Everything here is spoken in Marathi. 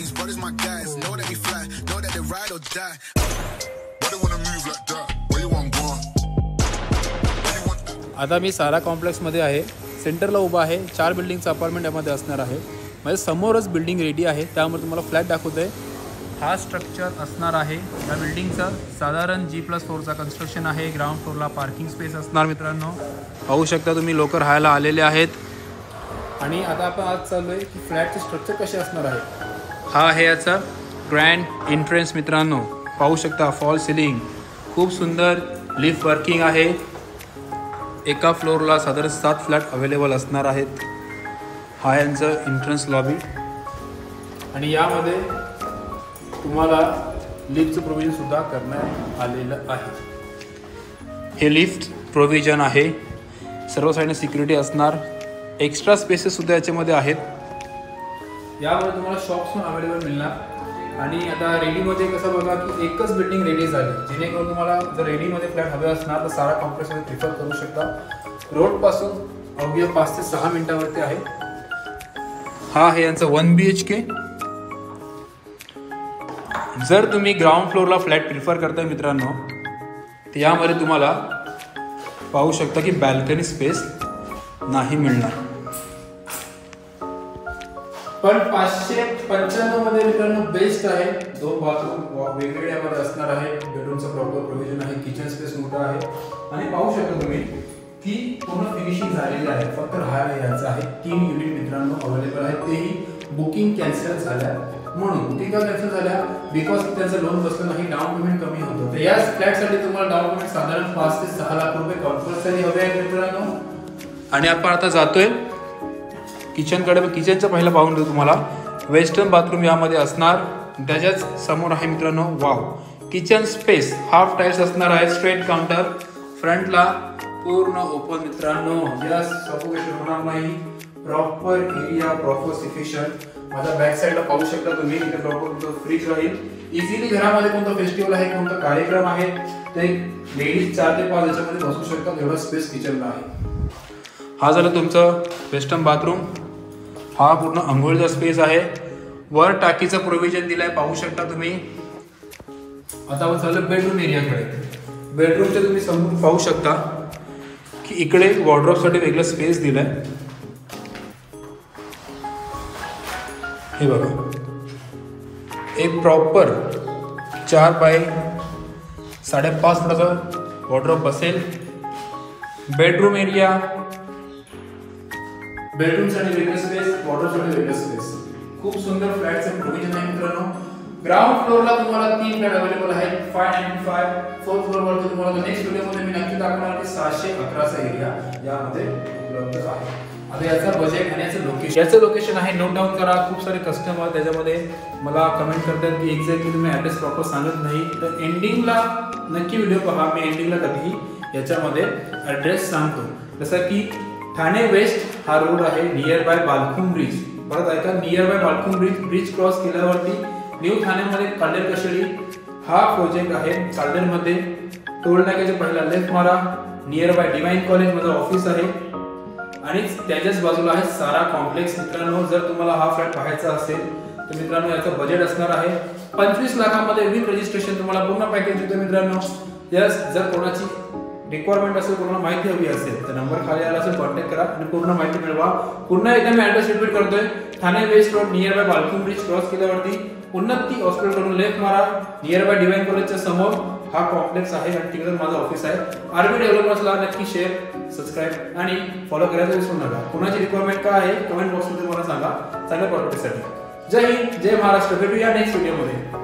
these brothers my guys. Know that we fly, know that they ride or die. Why they wanna move like that? Where you want going? आता मी सारा कॉम्प्लेक्समध्ये आहे. सेंटरला उभा आहे. 4 बिल्डिंगचं अपार्टमेंट यामध्ये असणार आहे. माझ्या समोरच बिल्डिंग रेडी आहे. त्यामुळे तुम्हाला फ्लॅट दाखवतोय. हा स्ट्रक्चर असणार आहे. या बिल्डिंगचा साधारण G+4चा कन्स्ट्रक्शन आहे. ग्राउंड फ्लोअरला पार्किंग स्पेस असणार मित्रांनो. पाहू शकता तुम्ही लोक राहायला आलेले आहेत. आणि आता आपण आज चालू आहे की फ्लॅटचे स्ट्रक्चर कसे असणार आहे. हा आहे याचा ग्रँड एंट्रन्स मित्रांनो. पाहू शकता फॉल सिलिंग खूप सुंदर. लिफ्ट वर्किंग आहे. एका फ्लोअरला साधारण 7 फ्लॅट अवेलेबल असणार आहेत. हा यांचं एंट्रन्स लॉबी आणि यामध्ये तुम्हाला लिफ्टचं प्रोव्हिजन सुद्धा करण्यात आलेलं आहे. हे लिफ्ट प्रोव्हिजन आहे. सर्व साईडने सिक्युरिटी असणार. एक्स्ट्रा स्पेसेस सुद्धा याच्यामध्ये आहेत. यामध्ये तुम्हाला शॉप्स पण अवेलेबल मिळणार. आणि आता रेडीमध्ये कसं बघा की एकच बिल्डिंग रेडी झाली. जेणेकरून तुम्हाला जर रेडीमध्ये फ्लॅट हवे असणार तर सारा कॉम्प्लेक्समध्ये प्रिफर करू शकता. रोडपासून अवघ्या 5 ते 6 मिनिटावरती आहे. हा आहे यांचं 1 BHK. जर तुम्ही ग्राउंड फ्लोअरला फ्लॅट प्रिफर करताय मित्रांनो तर यामध्ये तुम्हाला पाहू शकता की बॅल्कनी स्पेस नाही मिळणार. पण 595 मध्ये मित्रांनो बेस्ट आहे. 2 बाथरूम वेगवेगळ्या यामध्ये असणार आहे. बेडरूमचं प्रॉपर प्रोव्हिजन आहे. किचन स्पेस मोठा आहे. आणि पाहू शकता तुम्ही की पूर्ण फिनिशिंग झालेली आहे. फक्त राहायला यायचं आहे. 3 युनिट मित्रांनो अवेलेबल आहेत. तेही बुकिंग कॅन्सल झाल्या म्हणून. बुकिंग का कॅन्सल झाल्या बिकॉज त्यांचं लोन बसलं नाही. डाऊन पेमेंट कमी होतं. तर या फ्लॅटसाठी तुम्हाला डाऊन पेमेंट साधारण 5 ते 6 लाख रुपये कंपल्सरी हवे आहे मित्रांनो. आणि आपण आता जातोय किचनकडे. किचनचं पहिलं पाहून देऊ तुम्हाला. वेस्टर्न बाथरूम यामध्ये असणार. त्याच्याच समोर आहे मित्रांनो wow kitchen space. Half tiles असणार आहे. Straight counter. फ्रंटला पूर्ण ओपन मित्रांनो. यस सफोकेशन होणार नाही. Proper area proper sufficient. माझ्या बॅक साईडला पाहू शकता तुम्ही. इथे प्रॉपर फ्रीज राहील. इझिली घरामध्ये कोणतं फेस्टिवल आहे कोणता कार्यक्रम आहे ते लेडीज 4 ते 5 याच्यामध्ये बसू शकतात. एवढा स्पेस किचनला आहे. हा झालं तुमचं वेस्टर्न बाथरूम. हा पूर्ण अंघोळीचा स्पेस आहे. वर टाकीचं प्रोव्हिजन दिलंय पाहू शकता तुम्ही. आता आपण चालू बेडरूम एरियाकडे. बेडरूमचे तुम्ही समोर पाहू शकता की इकडे वॉर्डरोबसाठी वेगळं स्पेस दिलाय. हे बघा एक प्रॉपर 4 बाय 5.5 फुटाचा वॉर्डरोब बसेल. Bedroom area. बेडरूमसाठी वेगळं स्पेस. वॉर्डरोबसाठी वेगळं स्पेस. खूप सुंदर फ्लॅटचं प्रोव्हिजन आहे मित्रांनो. ग्राउंड फ्लोअरला तुम्हाला 3 फ्लॅट अवेलेबल आहेत. 595. 4th फ्लोअरवरती तुम्हाला नेक्स्ट व्हिडिओमध्ये मी नक्की दाखवणार की 711चा एरिया यामध्ये उपलब्ध आहे. आता याचा बजेट आणि याचं लोकेशन आहे. नोट डाऊन करा. खूप सारे कस्टमर त्याच्यामध्ये मला कमेंट करतात की एक्झॅक्टली तुम्ही ॲड्रेस प्रॉपर सांगत नाही. तर एंडिंगला नक्की व्हिडिओ पहा. मी एंडिंगला कधीही याच्यामध्ये ॲड्रेस सांगतो. जसं की ठाणे वेस्ट हा रोड आहे. Near by Balkum bridge. परत ऐका near by Balkum bridge cross केल्यावरती न्यू ठाण्यामध्ये काल्डेर कशेळी हा प्रोजेक्ट आहे. काल्डेरमध्ये टोल नाक्याच्या पहिला लेफ्ट मारा. नियर बाय डिवाइन कॉलेज माझं ऑफिस आहे. आणि त्याच्याच बाजूला आहे सारा कॉम्प्लेक्स मित्रांनो. जर तुम्हाला हा फ्लॅट पाहायचा असेल तर मित्रांनो याचं बजेट असणार आहे 25 लाखामध्ये विथ रजिस्ट्रेशन. तुम्हाला पूर्ण पॅकेज देतो मित्रांनो. यस जर कोणाची रिक्वायरमेंट असेल कोणाला माहिती हवी असेल तर नंबर खाली आला असेल कॉन्टॅक्ट करा आणि पूर्ण माहिती मिळवा. पुन्हा एकदा मी ॲड्रेस रिपीट करतोय. Thane west road near by Balkum bridge cross केल्यावरती उन्नती हॉस्पिटलकडून लेफ्ट मारा. नियर बाय डिवाइन कॉलेजच्या समोर हा कॉम्प्लेक्स आहे आणि तिकडे माझं ऑफिस आहे. आरबी डेव्हलपर्सला नक्की शेअर सबस्क्राईब आणि फॉलो करायला विसरू नका. कुणाची रिक्वायरमेंट काय आहे कमेंट बॉक्समध्ये मला सांगा चांगल्या प्रॉपर्टीसाठी. जय हिंद जय महाराष्ट्र. भेटूया नेक्स्ट व्हिडिओमध्ये.